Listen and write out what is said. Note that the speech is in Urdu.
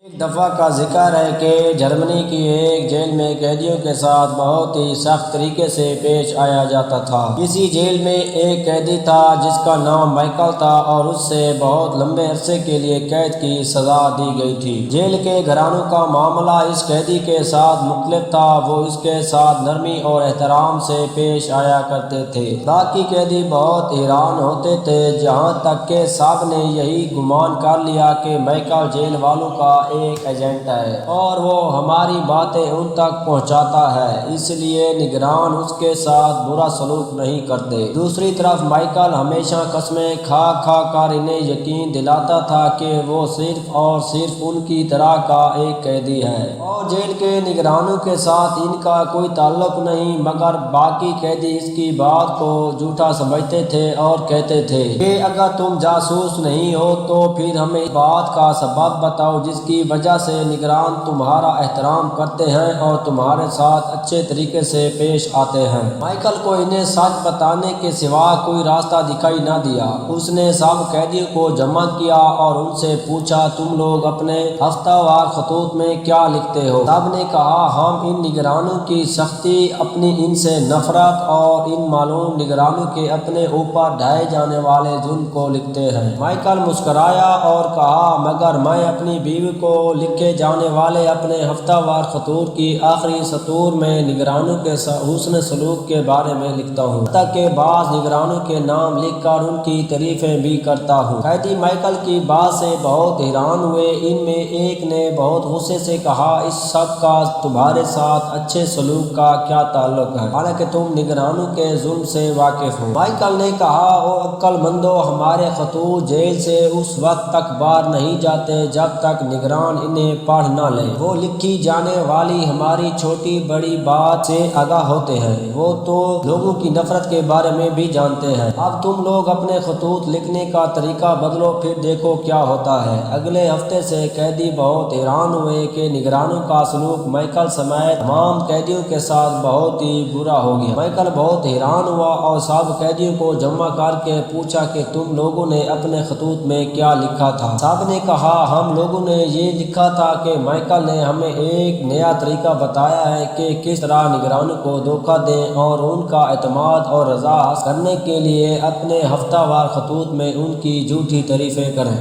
ایک دفعہ کا ذکر ہے کہ جرمنی کی ایک جیل میں قیدیوں کے ساتھ بہت ہی سخت طریقے سے پیش آیا جاتا تھا۔ اسی جیل میں ایک قیدی تھا جس کا نام مائیکل تھا اور اس سے بہت لمبے عرصے کے لیے قید کی سزا دی گئی تھی۔ جیل کے گھرانوں کا معاملہ اس قیدی کے ساتھ مختلف تھا، وہ اس کے ساتھ نرمی اور احترام سے پیش آیا کرتے تھے۔ باقی قیدی بہت حیران ہوتے تھے، جہاں تک کہ سب نے یہی گمان کر لیا کہ مائیکل جیل والوں کا ایک ایجنٹ ہے اور وہ ہماری باتیں ان تک پہنچاتا ہے، اس لیے نگران اس کے ساتھ برا سلوک نہیں کرتے۔ دوسری طرف مائیکل ہمیشہ قسمیں کھا کھا کر انہیں یقین دلاتا تھا کہ وہ صرف اور صرف ان کی طرح کا ایک قیدی ہے اور جیل کے نگرانوں کے ساتھ ان کا کوئی تعلق نہیں، مگر باقی قیدی اس کی بات کو جھوٹا سمجھتے تھے اور کہتے تھے کہ اگر تم جاسوس نہیں ہو تو پھر ہمیں اس بات کا سبب بتاؤ جس کی وجہ سے نگران تمہارا احترام کرتے ہیں اور تمہارے ساتھ اچھے طریقے سے پیش آتے ہیں۔ مائیکل کو انہیں سچ بتانے کے سوا کوئی راستہ دکھائی نہ دیا۔ اس نے سب قیدیوں کو جمع کیا اور ان سے پوچھا، تم لوگ اپنے ہفتہ وار خطوط میں کیا لکھتے ہو؟ سب نے کہا، ہم ان نگرانوں کی سختی، اپنی ان سے نفرت اور ان معلوم نگرانوں کے اپنے اوپر ڈھائے جانے والے ظلم کو لکھتے ہیں۔ مائیکل مسکرایا اور کہا، مگر میں اپنی بیوی کو لکھے جانے والے اپنے ہفتہ وار خطوط کی آخری سطور میں نگرانوں کے حسن سلوک کے بارے میں لکھتا ہوں، حتیٰ کہ بعض نگرانوں کے نام لکھ کر ان کی تعریفیں بھی کرتا ہوں۔ قیدی مائیکل کی بات سے بہت حیران ہوئے۔ ان میں ایک نے بہت غصے سے کہا، اس سب کا تمہارے ساتھ اچھے سلوک کا کیا تعلق ہے، حالانکہ تم نگرانوں کے ظلم سے واقف ہو؟ مائیکل نے کہا، او عقل مندو، ہمارے خطوط جیل سے اس وقت تک باہر نہیں جاتے جب تک نگران انہیں پڑھ نہ لیں۔ وہ لکھی جانے والی ہماری چھوٹی بڑی بات سے آگاہ ہوتے ہیں، وہ تو لوگوں کی نفرت کے بارے میں بھی جانتے ہیں۔ اب تم لوگ اپنے خطوط لکھنے کا طریقہ بدلو، پھر دیکھو کیا ہوتا ہے۔ اگلے ہفتے سے قیدی بہت حیران ہوئے کہ نگرانوں کا سلوک مائیکل سمیت تمام قیدیوں کے ساتھ بہت ہی برا ہو گیا۔ مائیکل بہت حیران ہوا اور سب قیدیوں کو جمع کر کے پوچھا کہ تم لوگوں نے اپنے خطوط میں کیا لکھا تھا؟ سب نے کہا، ہم لوگوں نے یہ لکھا تھا کہ مائیکل نے ہمیں ایک نیا طریقہ بتایا ہے کہ کس طرح نگرانوں کو دھوکہ دیں اور ان کا اعتماد اور رضا حاصل کرنے کے لیے اپنے ہفتہ وار خطوط میں ان کی جھوٹی تعریفیں کریں۔